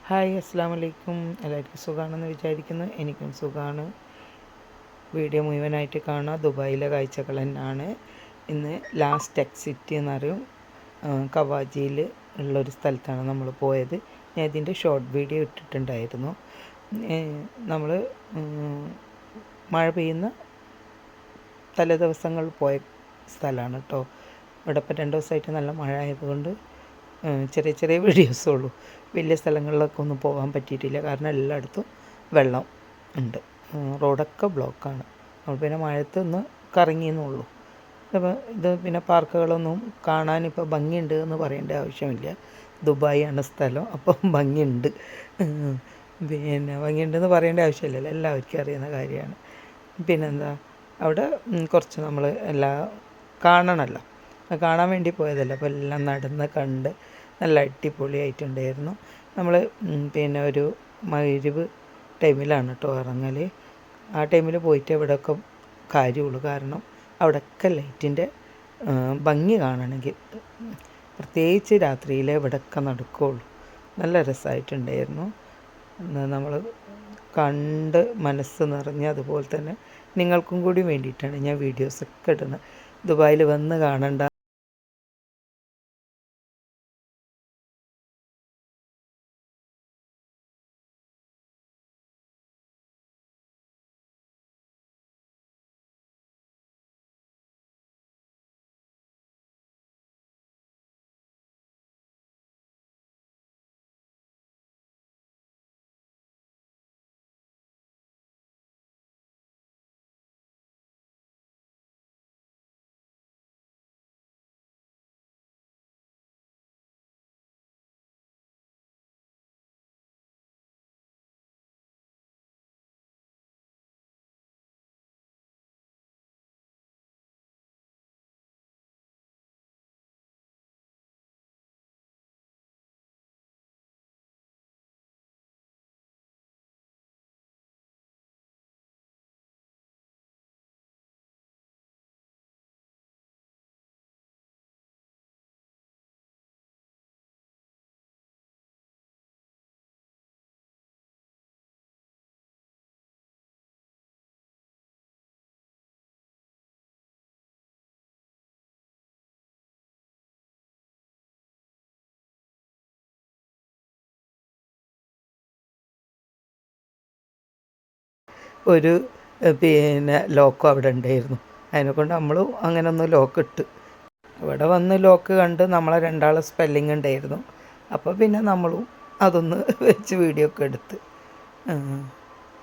Hi അസ്സാം വലൈക്കും. എല്ലാവർക്കും സുഖമാണെന്ന് വിചാരിക്കുന്നു. എനിക്കും സുഖമാണ്. വീഡിയോ മുഴുവനായിട്ട് കാണുക. ദുബായിലെ കാഴ്ചകൾ തന്നെയാണ്. ഇന്ന് ലാസ്റ്റ് എക്സിറ്റ് എന്ന് പറയും, കവാജിയിൽ ഉള്ളൊരു സ്ഥലത്താണ് നമ്മൾ പോയത്. ഞാൻ ഇതിൻ്റെ ഷോർട്ട് വീഡിയോ ഇട്ടിട്ടുണ്ടായിരുന്നു. നമ്മൾ മഴ പെയ്യുന്ന തലേ ദിവസങ്ങളിൽ പോയ സ്ഥലമാണ് കേട്ടോ. ഇവിടെ ഇപ്പോൾ 2 ദിവസമായിട്ട് നല്ല മഴ ആയതുകൊണ്ട് ചെറിയ ചെറിയ വീഡിയോസുള്ളൂ. വലിയ സ്ഥലങ്ങളിലൊക്കെ ഒന്നും പോകാൻ പറ്റിയിട്ടില്ല, കാരണം എല്ലായിടത്തും വെള്ളം ഉണ്ട്, റോഡൊക്കെ ബ്ലോക്കാണ്. നമ്മൾ പിന്നെ മഴയത്ത് ഒന്ന് കറങ്ങിയെന്നുള്ളൂ. അപ്പോൾ ഇത് പിന്നെ പാർക്കുകളൊന്നും കാണാനിപ്പോൾ ഭംഗിയുണ്ട് എന്ന് പറയേണ്ട ആവശ്യമില്ല. ദുബായ് ആണ് സ്ഥലം, അപ്പം ഭംഗിയുണ്ട്. പിന്നെ ഭംഗിയുണ്ടെന്ന് പറയേണ്ട ആവശ്യമില്ലല്ലോ, എല്ലാവർക്കും അറിയുന്ന കാര്യമാണ്. പിന്നെന്താ, അവിടെ കുറച്ച് നമ്മൾ എല്ലാം കാണണമല്ലോ, കാണാൻ വേണ്ടി പോയതല്ല. അപ്പോൾ എല്ലാം നടന്ന് കണ്ട് നല്ല അടിപൊളിയായിട്ടുണ്ടായിരുന്നു. നമ്മൾ പിന്നെ ഒരു മഗ്‌രിബ് ടൈമിലാണ് കേട്ടോ ഇറങ്ങൽ. ആ ടൈമിൽ പോയിട്ട് ഇവിടെയൊക്കെ കാര്യമുള്ളൂ, കാരണം അവിടെയൊക്കെ ലൈറ്റിൻ്റെ ഭംഗി കാണണമെങ്കിൽ പ്രത്യേകിച്ച് രാത്രിയിലെ ഇവിടെയൊക്കെ നടക്കുകയുള്ളൂ. നല്ല രസമായിട്ടുണ്ടായിരുന്നു. നമ്മൾ കണ്ട് മനസ്സ് നിറഞ്ഞ്, അതുപോലെ തന്നെ നിങ്ങൾക്കും കൂടി വേണ്ടിയിട്ടാണ് ഞാൻ വീഡിയോസൊക്കെ ഇടുന്നത്. ദുബായിൽ വന്ന് കാണണ്ട. ഒരു പിന്നെ ലോക്കും അവിടെ ഉണ്ടായിരുന്നു. അതിനെക്കൊണ്ട് നമ്മളും അങ്ങനെ ഒന്ന് ലോക്ക് ഇട്ട് ഇവിടെ വന്ന് ലോക്ക് കണ്ട് നമ്മളെ 2 സ്പെല്ലിങ് ഉണ്ടായിരുന്നു. അപ്പോൾ പിന്നെ നമ്മളും അതൊന്ന് വെച്ച് വീഡിയോ ഒക്കെ എടുത്ത്.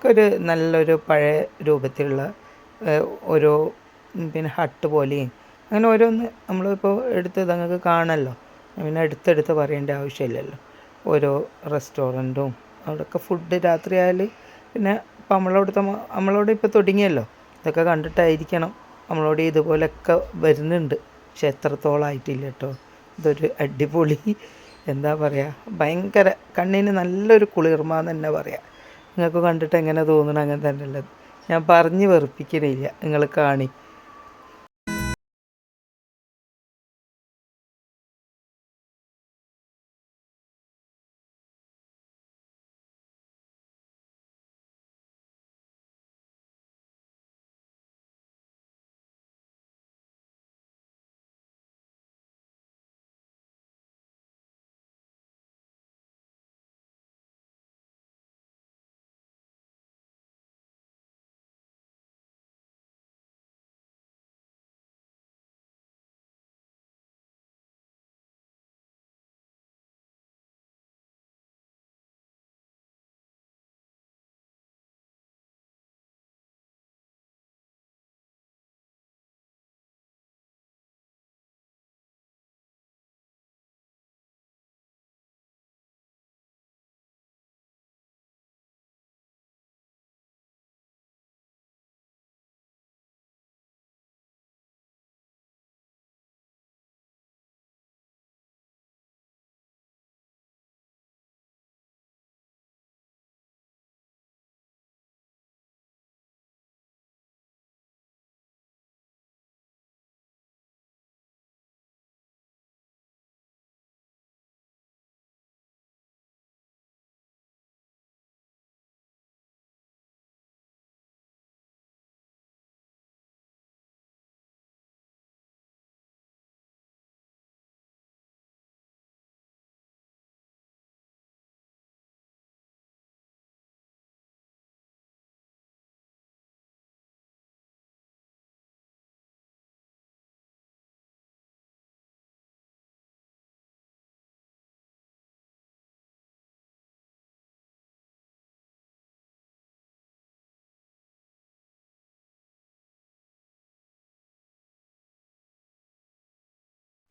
ഒരു നല്ലൊരു പഴയ രൂപത്തിലുള്ള ഓരോ പിന്നെ ഹട്ട് പോലെയും അങ്ങനെ ഓരോന്ന് നമ്മളിപ്പോൾ എടുത്ത് നിങ്ങൾക്ക് കാണല്ലോ, പിന്നെ എടുത്തെടുത്ത് പറയേണ്ട ആവശ്യമില്ലല്ലോ. ഓരോ റെസ്റ്റോറൻറ്റും അവിടെയൊക്കെ ഫുഡ് രാത്രിയായാൽ പിന്നെ ഇപ്പം നമ്മളോട് ഇപ്പോൾ തുടങ്ങിയല്ലോ, ഇതൊക്കെ കണ്ടിട്ടായിരിക്കണം നമ്മളോട് ഇതുപോലെയൊക്കെ വരുന്നുണ്ട്. പക്ഷെ എത്രത്തോളം ആയിട്ടില്ല കേട്ടോ. ഇതൊരു അടിപൊളി, എന്താ പറയുക, ഭയങ്കര കണ്ണിന് നല്ലൊരു കുളിർമ എന്ന് തന്നെ പറയാം. നിങ്ങൾക്ക് കണ്ടിട്ട് എങ്ങനെ തോന്നണം, അങ്ങനെ തന്നെ ഉള്ളത്. ഞാൻ പറഞ്ഞ് വെറുപ്പിക്കണില്ല, നിങ്ങൾ കാണി.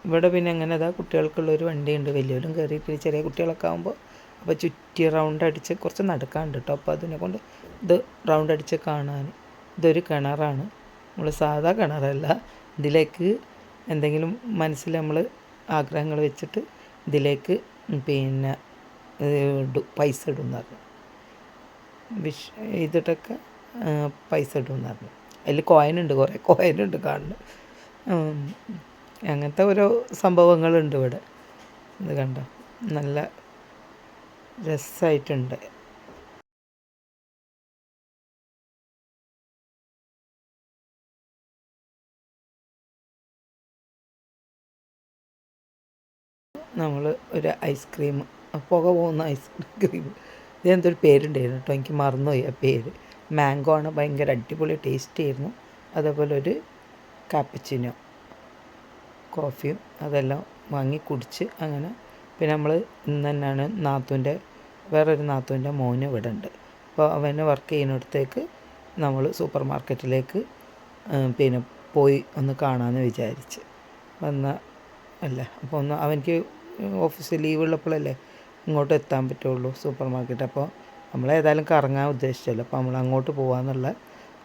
ഇവിടെ പിന്നെ അങ്ങനെ കുട്ടികൾക്കുള്ളൊരു വണ്ടിയുണ്ട്, വലിയവരും കയറിയിട്ട് ചെറിയ കുട്ടികളൊക്കെ ആകുമ്പോൾ അപ്പോൾ ചുറ്റി റൗണ്ട് അടിച്ച് കുറച്ച് നടക്കാണ്ട് കേട്ടോ. അപ്പോൾ അതിനെ കൊണ്ട് ഇത് റൗണ്ട് അടിച്ച് കാണാൻ. ഇതൊരു കിണറാണ്, നമ്മൾ സാധാ കിണറല്ല. ഇതിലേക്ക് എന്തെങ്കിലും മനസ്സിൽ നമ്മൾ ആഗ്രഹങ്ങൾ വെച്ചിട്ട് ഇതിലേക്ക് പിന്നെ പൈസ ഇടുമെന്ന് പറഞ്ഞു, ചെയ്തിട്ടൊക്കെ പൈസ ഇടുമെന്ന് പറഞ്ഞു. അതിൽ കോയിനുണ്ട്, കുറേ കോയിനുണ്ട് കാണുന്നു. അങ്ങനത്തെ ഓരോ സംഭവങ്ങളുണ്ട് ഇവിടെ. ഇത് കണ്ടോ, നല്ല രസമായിട്ടുണ്ട്. നമ്മൾ ഒരു ഐസ്ക്രീം, പുക പോകുന്ന ഐസ്ക്രീം, ഇതെന്തൊരു പേരുണ്ടായിരുന്നു കേട്ടോ, എനിക്ക് മറന്നുപോയി ആ പേര്. മാംഗോ ആണ്, ഭയങ്കര അടിപൊളി ടേസ്റ്റ് ആയിരുന്നു. അതേപോലെ ഒരു കാപ്പച്ചിനോ കോഫിയും അതെല്ലാം വാങ്ങി കുടിച്ച് അങ്ങനെ. പിന്നെ നമ്മൾ ഇന്ന് തന്നെയാണ് വേറൊരു നാത്തൂൻ്റെ മോന് ഇവിടെ ഉണ്ട്. അപ്പോൾ അവന് വർക്ക് ചെയ്യുന്നിടത്തേക്ക് നമ്മൾ സൂപ്പർ മാർക്കറ്റിലേക്ക് പിന്നെ പോയി ഒന്ന് കാണാമെന്ന് വിചാരിച്ച് അല്ലേ. അപ്പോൾ അവനിക്ക് ഓഫീസ് ലീവ് ഉള്ളപ്പോഴല്ലേ ഇങ്ങോട്ട് എത്താൻ പറ്റുള്ളൂ സൂപ്പർ മാർക്കറ്റ്. അപ്പോൾ നമ്മളേതായാലും കറങ്ങാൻ ഉദ്ദേശിച്ചല്ലോ, അപ്പോൾ നമ്മൾ അങ്ങോട്ട് പോകാമെന്നുള്ള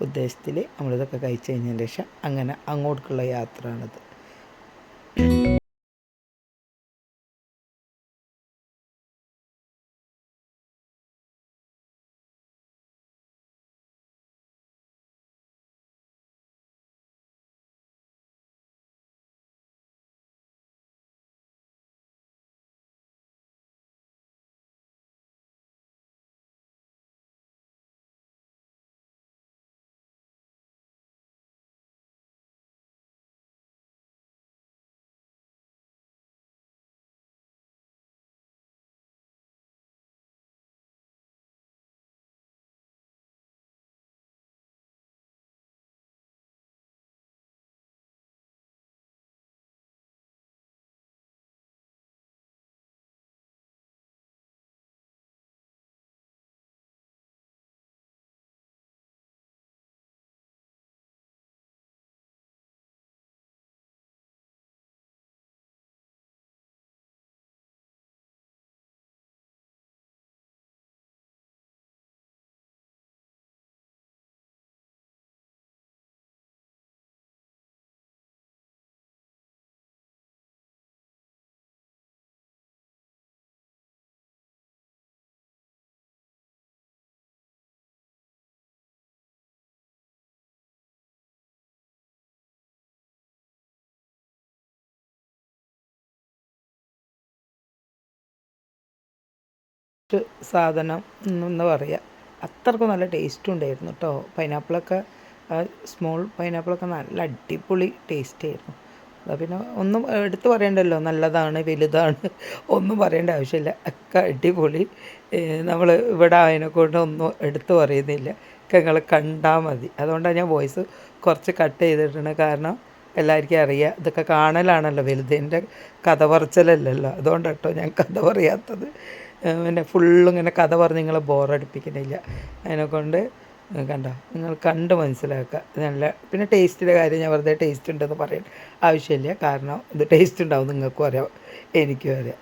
ഉദ്ദേശത്തിൽ നമ്മളിതൊക്കെ കഴിച്ച് കഴിഞ്ഞതിന് ശേഷം അങ്ങനെ അങ്ങോട്ടുള്ള യാത്രയാണിത്. സാധനം എന്ന് പറയുക, അത്രയ്ക്ക് നല്ല ടേസ്റ്റും ഉണ്ടായിരുന്നു കേട്ടോ. പൈനാപ്പിളൊക്കെ, സ്മോൾ പൈനാപ്പിളൊക്കെ നല്ല അടിപൊളി ടേസ്റ്റ് ആയിരുന്നു. അത് പിന്നെ ഒന്നും എടുത്ത് പറയണ്ടല്ലോ, നല്ലതാണ് വലുതാണ് ഒന്നും പറയേണ്ട ആവശ്യമില്ല, ഒക്കെ അടിപൊളി. നമ്മൾ ഇവിടെ അതിനെക്കൊണ്ട് ഒന്നും എടുത്ത് പറയുന്നില്ല, ഒക്കെ നിങ്ങൾ കണ്ടാൽ മതി. അതുകൊണ്ടാണ് ഞാൻ വോയിസ് കുറച്ച് കട്ട് ചെയ്തിട്ടുണ്ട്, കാരണം എല്ലാവർക്കും അറിയാം, ഇതൊക്കെ കാണലാണല്ലോ വലുത്, എൻ്റെ കഥ പറച്ചിലല്ലല്ലോ. അതുകൊണ്ടാണ് കേട്ടോ ഞാൻ കഥ പറയാത്തത്. പിന്നെ ഫുള്ളും ഇങ്ങനെ കഥ പറഞ്ഞ് നിങ്ങളെ ബോറടിപ്പിക്കുന്നില്ല. അതിനെക്കൊണ്ട് കണ്ടോ, നിങ്ങൾ കണ്ട് മനസ്സിലാക്കുക. നല്ല പിന്നെ ടേസ്റ്റിൻ്റെ കാര്യം ഞാൻ വെറുതെ ടേസ്റ്റ് ഉണ്ടെന്ന് പറയാൻ ആവശ്യമില്ല, കാരണം ഇത് ടേസ്റ്റ് ഉണ്ടാവും, നിങ്ങൾക്കും അറിയാം എനിക്കും അറിയാം.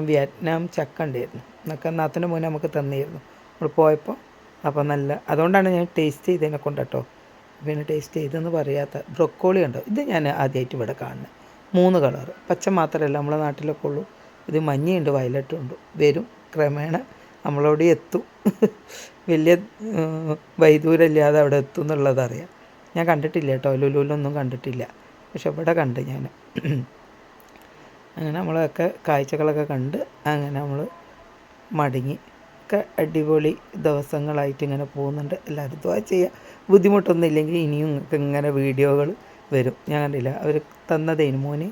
വിയറ്റ്നാം ചക്ക ഉണ്ടായിരുന്നു, എന്നൊക്കെ നാത്തിൻ്റെ മുന്നേ നമുക്ക് തന്നിരുന്നു നമ്മൾ പോയപ്പോൾ. അപ്പോൾ നല്ല, അതുകൊണ്ടാണ് ഞാൻ ടേസ്റ്റ് ചെയ്തതിനെ കൊണ്ട് കേട്ടോ. പിന്നെ ടേസ്റ്റ് ചെയ്തെന്ന് പറയാത്ത ബ്രൊക്കോളി ഉണ്ടോ, ഇത് ഞാൻ ആദ്യമായിട്ട് ഇവിടെ കാണുന്നത്. 3 കളറ്, പച്ച മാത്രമല്ല നമ്മളെ നാട്ടിലൊക്കെ ഉള്ളൂ. ഇത് മഞ്ഞയുണ്ട്, വയലറ്റും ഉണ്ട്. വരും ക്രമേണ നമ്മളോട് എത്തും. വലിയ വൈദൂരമില്ലാതെ അവിടെ എത്തും എന്നുള്ളതറിയാം. ഞാൻ കണ്ടിട്ടില്ല കേട്ടോ, ലുലുവിലൊന്നും കണ്ടിട്ടില്ല, പക്ഷെ ഇവിടെ കണ്ട് ഞാൻ. അങ്ങനെ നമ്മളൊക്കെ കാഴ്ചകളൊക്കെ കണ്ട് അങ്ങനെ നമ്മൾ മടങ്ങി. ഒക്കെ അടിപൊളി ദിവസങ്ങളായിട്ട് ഇങ്ങനെ പോകുന്നുണ്ട്. എല്ലാവരും ദുആ ചെയ്യുക. ബുദ്ധിമുട്ടൊന്നും ഇല്ലെങ്കിൽ ഇനിയും നിങ്ങൾക്ക് ഇങ്ങനെ വീഡിയോകൾ വരും. ഞാൻ കണ്ടില്ല, അവർ തന്നതേനു മോന്